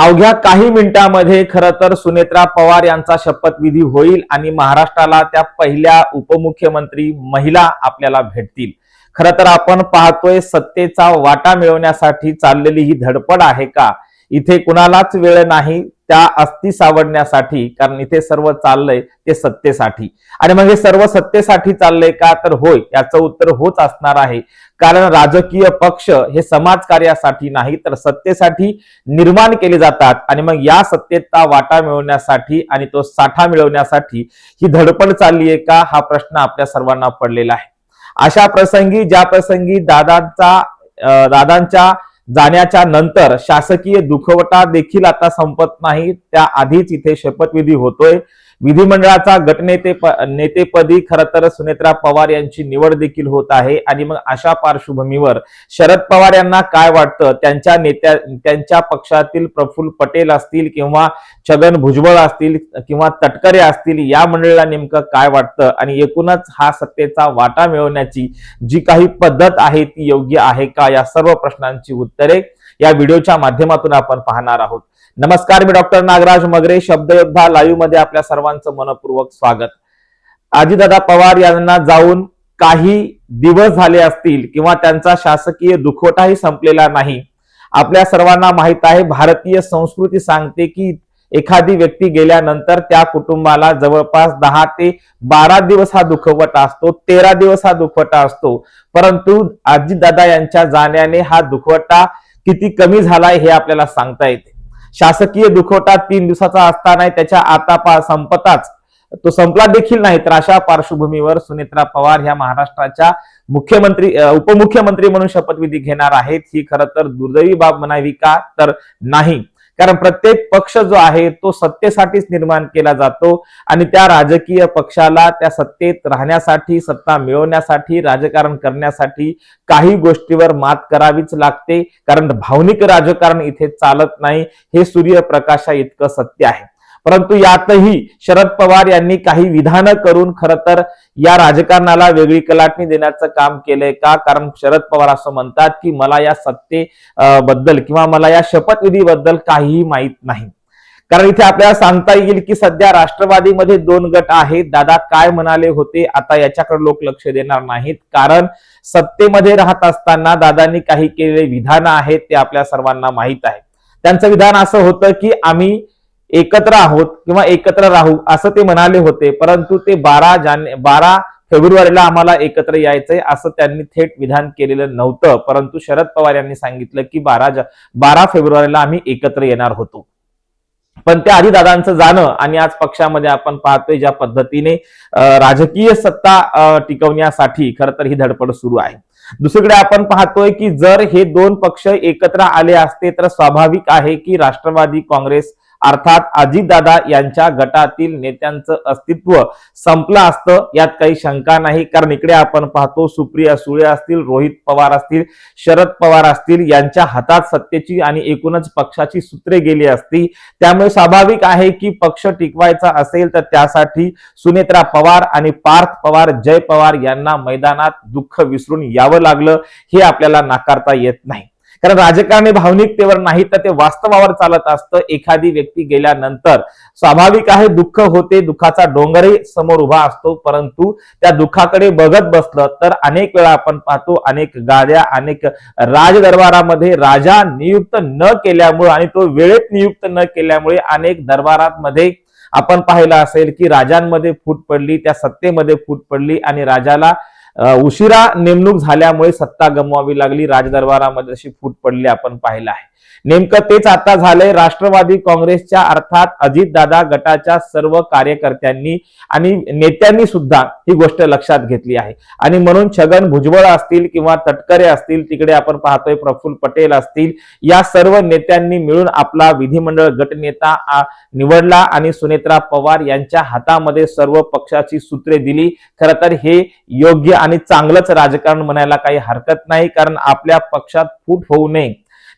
अवघ्या काही मिनिटांमध्ये खरं तर सुनेत्रा पवार यांचा शपथविधी होईल आणि महाराष्ट्राला त्या पहिल्या उपमुख्यमंत्री महिला आपल्याला भेटतील। खरं तर आपण पाहतोय सत्तेचा वाटा मिळवण्यासाठी चाललेली ही धडपड आहे का? इथे कुणालाच वेळ नाही त्या अस्थी सावरण्यासाठी, कारण इथे सर्व चाललंय ते सत्तेसाठी। आणि मग हे सर्व सत्तेसाठी चाललंय का? तर होय, याचं उत्तर होच असणार आहे। कारण राजकीय पक्ष हे समाजकार्यासाठी नाही तर सत्तेसाठी निर्माण केले जातात आणि मग या सत्तेचा वाटा मिळवण्यासाठी आणि तो साठा मिळवण्यासाठी ही धडपड चालली आहे का, हा प्रश्न आपल्या सर्वांना पडलेला आहे। अशा प्रसंगी ज्या प्रसंगी दादांच्या जाण्याच्या नंतर शासकीय दुखवटा देखील आता संपत नाही, त्या आधीच इथे शपथविधी होतोय। विधिमंडळाचा नेतेपदी खरं तर सुनेत्रा पवार यांची निवड देखील होत आहे। आणि मग अशा पार्श्वभूमीवर शरद पवार यांना काय वाटतं, त्यांच्या पक्षातील प्रफुल्ल पटेल असतील किंवा छगन भुजबळ असतील किंवा तटकरे असतील, या मंडळीला नेमकं काय वाटतं आणि एकूणच हा सत्तेचा वाटा मिळवण्याची जी काही पद्धत आहे ती योग्य आहे का, या सर्व प्रश्नांची उत्तरे या व्हिडिओच्या माध्यमातून आपण पाहणार आहोत। नमस्कार, मी डॉक्टर नागराज मगरे, शब्दयोद्धा लाईव्ह मध्ये आपल्या सर्वांचं मनपूर्वक स्वागत। अजितदादा पवार यांना जाऊन काही दिवस झाले असतील किंवा त्यांचा शासकीय दुखवटाही संपलेला नाही। आपल्या सर्वांना माहित आहे, भारतीय संस्कृती सांगते की एखादी व्यक्ती गेल्यानंतर त्या कुटुंबाला जवळपास 10 ते 12 दिवस हा दुखवटा असतो, 13 दिवस हा दुखवटा असतो। परंतु अजितदादा यांच्या जाण्याने हा दुखवटा किती कमी झालाय हे आपल्याला सांगता येते। शासकीय दुखवटा 3 दिवसाचा असताना त्याच्या आता संपताच तो संपला देखील नाही। तर अशा पार्श्वभूमीवर सुनेत्रा पवार ह्या महाराष्ट्राच्या उपमुख्यमंत्री म्हणून शपथविधी घेणार आहेत। ही खरं तर दुर्दैवी बाब म्हणावी का? तर नाही, कारण प्रत्येक पक्ष जो आहे तो सत्तेसाठीच निर्माण केला जातो आणि त्या राजकीय पक्षाला त्या सत्तेत राहण्यासाठी, सत्ता मिळवण्यासाठी, राजकारण करण्यासाठी काही गोष्टीवर मात करावीच लागते, कारण भावनिक राजकारण इथे चालत नाही, हे सूर्यप्रकाशा इतकं सत्य आहे। परंतु यातही शरद पवार यांनी काही विधानं करून खरं तर या राजकारणाला वेगळी कलाटणी देण्याचं काम केलंय का? कारण शरद पवार असं म्हणतात की मला या सत्तेबद्दल किंवा मला या शपथविधीबद्दल काहीही माहित नाही। कारण इथे आपल्याला सांगता येईल की सध्या राष्ट्रवादीमध्ये 2 गट आहेत। दादा काय म्हणाले होते, आता याच्याकडे लोक लक्ष देणार नाहीत, कारण सत्तेमध्ये राहत असताना दादांनी काही केलेले विधानं आहेत ते आपल्या सर्वांना माहित आहे। त्यांचं विधान असं होतं की आम्ही एकत्र आहोत किंवा एकत्र राहू, असं ते म्हणाले होते। परंतु ते 12 फेब्रुवारीला आम्हाला एकत्र यायचंय असं त्यांनी थेट विधान केलेलं नव्हतं। परंतु शरद पवार यांनी सांगितलं की 12 फेब्रुवारीला आम्ही एकत्र येणार होतो। पण त्या आधी दादांचं जाणं आणि आज पक्षामध्ये आपण पाहतोय ज्या पद्धतीने राजकीय सत्ता टिकवण्यासाठी खरं तर ही धडपड सुरू आहे। दुसरीकडे आपण पाहतोय की जर हे 2 पक्ष एकत्र आले असते तर स्वाभाविक आहे की राष्ट्रवादी काँग्रेस अर्थात अजितदादा यांच्या गटातील नेत्यांचं अस्तित्व संपलं असतं, यात काही शंका नाही। कारण इकडे आपण पाहतो सुप्रिया सुळे असतील, रोहित पवार असतील, शरद पवार असतील, यांच्या हातात सत्तेची आणि एकूणच पक्षाची सूत्रे गेली असती। त्यामुळे स्वाभाविक आहे की पक्ष टिकवायचा असेल तर त्यासाठी सुनेत्रा पवार आणि पार्थ पवार, जय पवार यांना मैदानात दुःख विसरून यावं लागलं, हे आपल्याला नाकारता येत नाही। कारण राजकारणी भावनिकतेवर नाही तर ते वास्तवावर चालत असतं। एखादी व्यक्ती गेल्यानंतर स्वाभाविक आहे दुःख होते, दुःखाचा डोंगरही समोर उभा असतो, परंतु त्या दुःखाकडे बघत बसलं तर अनेक वेळा आपण पाहतो अनेक गाद्या, अनेक राजदरबारामध्ये राजा नियुक्त न केल्यामुळे आणि तो वेळेत नियुक्त न केल्यामुळे अनेक दरबारांमध्ये आपण पाहिलं असेल की राजांमध्ये फूट पडली, त्या सत्तेमध्ये फूट पडली आणि राजाला उशिरा नेमणूक झाल्यामुळे सत्ता गमवावी लागली, राजदरबारामध्ये अशी फूट पडली आपण पाहिलं आहे। नेमकं तेच आता झालंय। राष्ट्रवादी काँग्रेसच्या अर्थात अजितदादा गटाच्या सर्व कार्यकर्त्यांनी आणि नेत्यांनी सुद्धा ही गोष्ट लक्षात घेतली आहे आणि म्हणून छगन भुजबळ असतील किंवा तटकरे असतील, तिकडे आपण पाहतोय प्रफुल्ल पटेल असतील, या सर्व नेत्यांनी मिळून आपला विधिमंडळ गटनेता निवडला आणि सुनेत्रा पवार यांच्या हातामध्ये सर्व पक्षाची सूत्रे दिली। खरं तर हे योग्य आणि चांगलंच राजकारण म्हणायला काही हरकत नाही, कारण आपल्या पक्षात फूट होऊ नये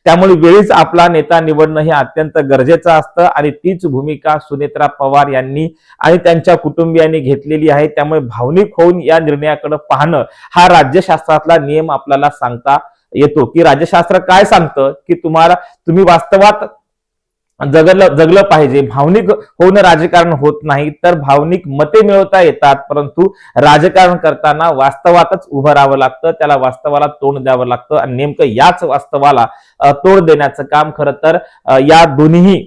त्यामुळे वेळीच आपला नेता निवडणं हे अत्यंत गरजेचं असतं आणि तीच भूमिका सुनेत्रा पवार यांनी आणि त्यांच्या कुटुंबियांनी घेतलेली आहे। त्यामुळे भावनिक होऊन या निर्णयाकडे पाहणं हा राज्यशास्त्रातला नियम आपल्याला सांगता येतो की राज्यशास्त्र काय सांगतं की तुम्ही वास्तवात जगलं पाहिजे. भावनिक होऊन राजकारण होत नाही, तर भावनिक मते मिळवता येतात, परंतु राजकारण करताना वास्तवातच उभं राहावं लागतं, त्याला वास्तवाला तोंड द्यावं लागतं आणि नेमकं याच वास्तवाला तोंड देण्याचं काम खरं तर या दोन्ही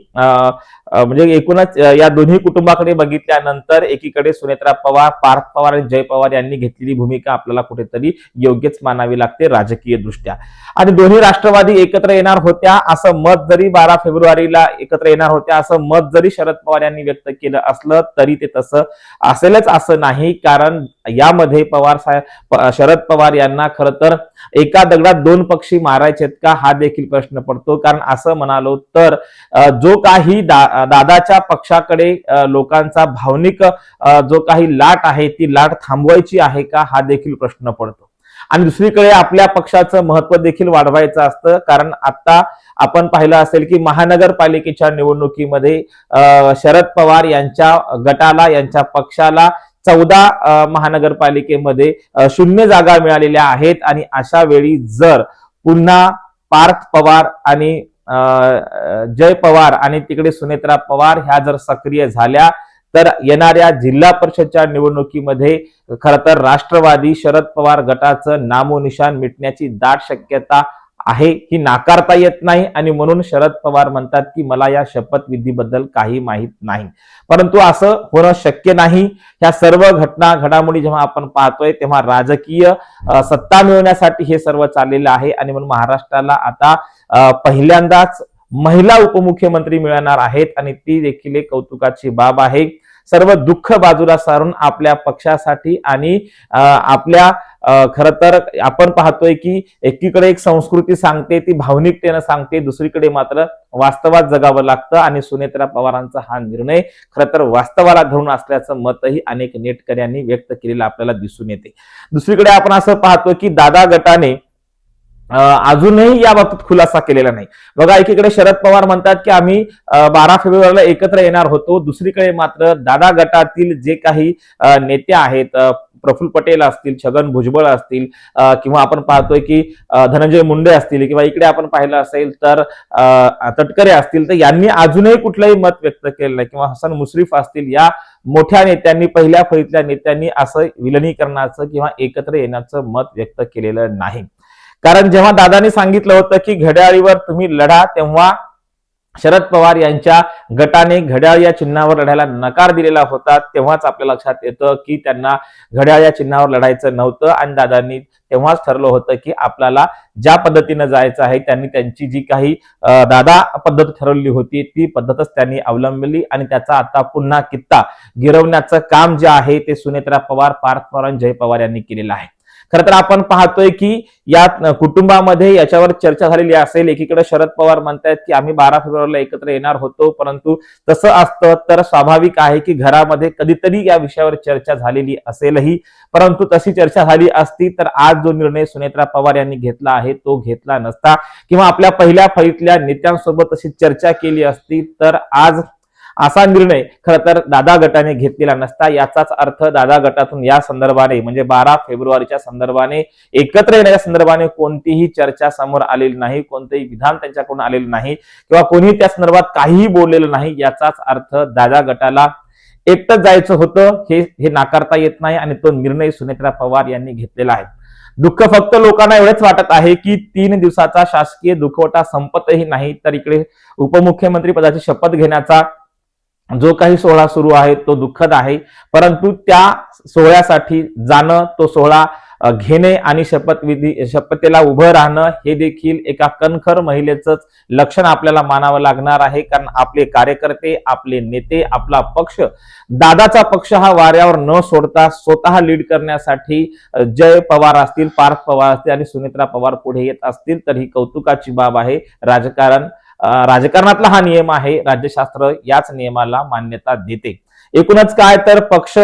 म्हणजे एकूणच या दोन्ही कुटुंबाकडे बघितल्यानंतर एकीकडे सुनेत्रा पवार, पार्थ पवार आणि जय पवार यांनी घेतलेली भूमिका आपल्याला कुठेतरी योग्यच मानावी लागते राजकीय दृष्ट्या. आणि दोन्ही राष्ट्रवादी एकत्र येणार होत्या असं मत जरी 12 फेब्रुवारीला एकत्र येणार होत्या असं मत जरी शरद पवार यांनी व्यक्त केलं असलं तरी ते तसं असेलच असं नाही, कारण यामध्ये शरद पवार यांना खरं तर एका दगडात दोन पक्षी मारायचेत का हा देखील प्रश्न पडतो. कारण असं म्हणालो तर जो काही दादाच्या पक्षाकडे लोकांचा भावनिक जो काही लाट आहे ती लाट थांबवायची आहे का हा देखील प्रश्न पडतो. आणि दुसरीकडे आपल्या पक्षाचं महत्व देखील वाढवायचं असतं, कारण आता आपण पाहिलं असेल की महानगरपालिकेच्या निवडणुकीमध्ये शरद पवार यांच्या गटाला, यांच्या पक्षाला 14 महानगरपालिकेमध्ये 0 जागा मिळालेल्या आहेत. आणि अशा वेळी जर पुन्हा पार्थ पवार आणि जय पवार आणि तिकडे सुनेत्रा पवार ह्या जर सक्रिय झाल्या तर येणाऱ्या जिल्हा परिषदच्या निवडणुकीमध्ये खरं तर राष्ट्रवादी शरद पवार गटाचं नामोनिशान मिटण्याची दाट शक्यता आहे, ही नाकारता येत नाही. आणि म्हणून शरद पवार म्हणतात की मला या शपथविधीबद्दल काही माहीत नाही, परंतु असं होणं शक्य नाही. ह्या सर्व घडामोडी जेव्हा आपण पाहतोय तेव्हा राजकीय सत्ता मिळवण्यासाठी हे सर्व चाललेलं आहे. आणि म्हणून महाराष्ट्राला आता पहिल्यांदाच महिला उपमुख्यमंत्री मिळणार आहेत आणि ती देखील एक कौतुकाची बाब आहे. सर्व दुःख बाजूला सारून आपल्या पक्षासाठी आणि आपल्या खरं तर आपण पाहतोय की एकीकडे एक संस्कृती सांगते, ती भावनिकतेनं सांगते, दुसरीकडे मात्र वास्तवात जगावं लागतं. आणि सुनेत्रा पवारांचा हा निर्णय खरं तर वास्तवाला धरून असल्याचं मतही अनेक नेटकऱ्यांनी व्यक्त केलेलं आपल्याला दिसून येते. दुसरीकडे आपण असं पाहतो की दादा गटाने अजूनही या बाबतीत खुलासा केलेला नाही. बघा, एकीकडे शरद पवार म्हणतात की आम्ही 12 फेब्रुवारीला एकत्र येणार होतो, दुसरीकडे मात्र दादा गटातील जे काही नेते आहेत, प्रफुल्ल पटेल असतील, छगन भुजबळ असतील, किंवा आपण पाहतोय की धनंजय मुंडे असतील, किंवा इकडे आपण पाहिलं असेल तर तटकरे असतील, तर यांनी अजूनही कुठलंही मत व्यक्त केलं नाही. किंवा हसन मुश्रीफ असतील, या मोठ्या नेत्यांनी, पहिल्या फळीतल्या नेत्यांनी असं विलिनीकरणाचं किंवा एकत्र येण्याचं मत व्यक्त केलेलं नाही. कारण जेव्हा दादानी सांगितलं होतं की घड्याळीवर तुम्ही लढा, तेव्हा शरद पवार यांच्या गटाने घड्याळ या चिन्हावर लढायला नकार दिलेला होता. तेव्हाच आपल्या लक्षात येतं की त्यांना घड्याळ या चिन्हावर लढायचं नव्हतं. आणि दादांनी तेव्हाच ठरलं होतं की आपल्याला ज्या पद्धतीनं जायचं आहे, त्यांनी त्यांची जी काही दादा पद्धत ठरवली होती ती पद्धतच त्यांनी अवलंबली. आणि त्याचा आता पुन्हा कित्ता गिरवण्याचं काम जे आहे ते सुनेत्रा पवार, पार्थ पवार आणि जय पवार यांनी केलेलं आहे. खरं तर आपण पाहतोय की या कुटुंबामध्ये याच्यावर चर्चा झालेली असेल. एकीकडे शरद पवार म्हणतात की आम्ही 12 फेब्रुवारीला एकत्र येणार होतो, परंतु तसं असतं तर स्वाभाविक आहे की घरामध्ये कधीतरी या विषयावर चर्चा झालेली असेलही. परंतु तशी चर्चा झाली असती तर आज जो निर्णय सुनेत्रा पवार यांनी घेतला आहे तो घेतला नसता, किंवा आपल्या पहिल्या फळीतल्या नेत्यांसोबत तशी चर्चा केली असती तर आज असा निर्णय खरं तर दादा गटाने घेतलेला नसता. याचाच अर्थ दादा गटातून या संदर्भाने म्हणजे 12 फेब्रुवारीच्या संदर्भाने, एकत्र येण्याच्या संदर्भाने कोणतीही चर्चा समोर आलेली नाही, कोणतेही विधान त्यांच्याकडून आलेलं नाही, किंवा कोणी त्या संदर्भात काहीही बोललेलं नाही. याचाच अर्थ दादा गटाला एकटंच जायचं होतं हे नाकारता येत नाही. आणि तो निर्णय सुनेत्रा पवार यांनी घेतलेला आहे. दुःख फक्त लोकांना एवढंच वाटत आहे की 3 दिवसाचा शासकीय दुखवटा संपतही नाही, तर इकडे उपमुख्यमंत्री पदाची शपथ घेण्याचा जो काही सोहळा सुरू आहे तो दुःखद आहे. परंतु त्या सोहळ्यासाठी जाणं, तो सोहळा घेणे आणि शपथेला उभं राहणं हे देखील एका कणखर महिलेचंच लक्षण आपल्याला मानावं लागणार आहे. कारण आपले कार्यकर्ते, आपले नेते, आपला पक्ष, दादाचा पक्ष हा वाऱ्यावर न सोडता स्वतः लीड करण्यासाठी जय पवार असतील, पार्थ पवार असतील आणि सुनेत्रा पवार पुढे येत असतील तर ही कौतुकाची बाब आहे. राजकारणातला हा नियम आहे, राज्यशास्त्र याच नियमाला मान्यता देते. एकूणच काय तर पक्ष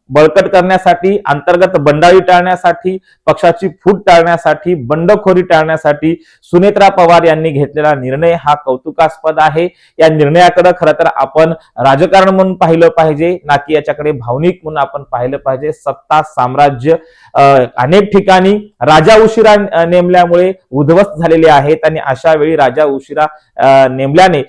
बळकट करण्यासाठी, अंतर्गत बंडाळी टाळण्यासाठी, पक्षाची फूट टाळण्यासाठी, बंडखोरी टाळण्यासाठी सुनेत्रा पवार यांनी घेतलेला निर्णय हा कौतुकास्पद आहे. या निर्णयाकडे खरं तर आपण राजकारण म्हणून पाहिलं पाहिजे, ना की याच्याकडे भावनिक म्हणून आपण पाहिलं पाहिजे. सत्ता साम्राज्य अनेक ठिकाणी राजा उशिरा नेमल्यामुळे उद्ध्वस्त झालेले आहेत आणि अशा वेळी राजा उशिरा नेमल्याने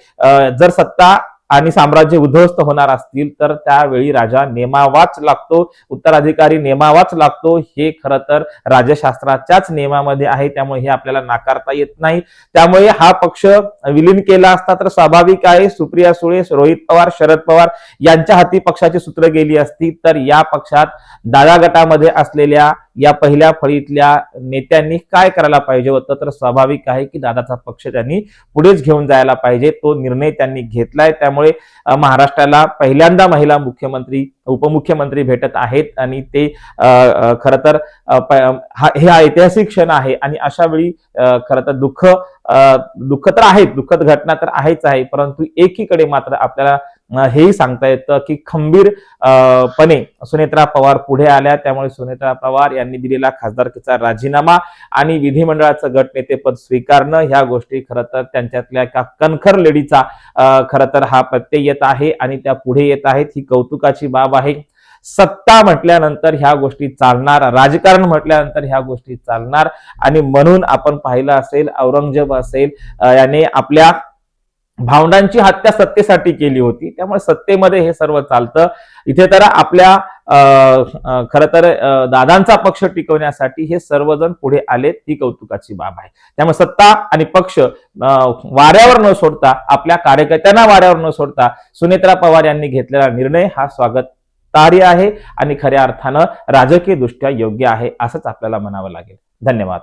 जर सत्ता आणि साम्राज्य उद्ध्वस्त होणार असतील तर त्यावेळी राजा नेमावाच लागतो, उत्तराधिकारी नेमावाच लागतो. हे खरं तर राज्यशास्त्राच्याच नियमामध्ये आहे, त्यामुळे हे आपल्याला नाकारता येत नाही. त्यामुळे हा पक्ष विलीन केला असता तर स्वाभाविक आहे सुप्रिया सुळे, रोहित पवार, शरद पवार यांच्या हाती पक्षाची सूत्र गेली असती, तर या पक्षात डाव्या गटामध्ये असलेल्या या पहिल्या फळीतल्या नेत्यांनी काय करायला पाहिजे होतं, तर स्वाभाविक आहे की दादाचा पक्ष त्यांनी पुढेच घेऊन जायला पाहिजे. तो निर्णय त्यांनी घेतलाय. त्यामुळे महाराष्ट्राला पहिल्यांदा महिला मुख्यमंत्री उपमुख्यमंत्री भेटत आहेत आणि ते खरं तर हे ऐतिहासिक क्षण आहे आणि अशा वेळी खरं तर दुःख तर आहे, दुःखद घटना तर आहेच आहे, परंतु एकीकडे मात्र आपल्याला हेही सांगता येतं की खंबीरपणे सुनेत्रा पवार पुढे आल्या. त्यामुळे सुनेत्रा पवार यांनी दिलेला खासदारकीचा राजीनामा आणि विधिमंडळाचं गटनेतेपद स्वीकारणं ह्या गोष्टी खरं तर त्यांच्यातल्या एका कणखर लेडीचा खरं तर हा प्रत्यय येत आहे आणि त्या पुढे येत आहेत. ही कौतुकाची बाब आहे. सत्ता म्हटल्यानंतर ह्या गोष्टी चालणार, राजकारण म्हटल्यानंतर ह्या गोष्टी चालणार आणि म्हणून आपण पाहिलं असेल औरंगजेब असेल याने आपल्या भावंडांची हत्या सत्तेसाठी केली होती. त्यामुळे सत्तेमध्ये हे सर्व चालतं. इथे तर आपल्या खरं तर दादांचा पक्ष टिकवण्यासाठी हे सर्वजण पुढे आलेत, ही कौतुकाची बाब आहे. त्यामुळे सत्ता आणि पक्ष वाऱ्यावर न सोडता, आपल्या कार्यकर्त्यांना वाऱ्यावर न सोडता सुनेत्रा पवार यांनी घेतलेला निर्णय हा स्वागतार्ह आहे आणि खऱ्या अर्थानं राजकीय दृष्ट्या योग्य आहे असंच आपल्याला म्हणावं लागेल. धन्यवाद.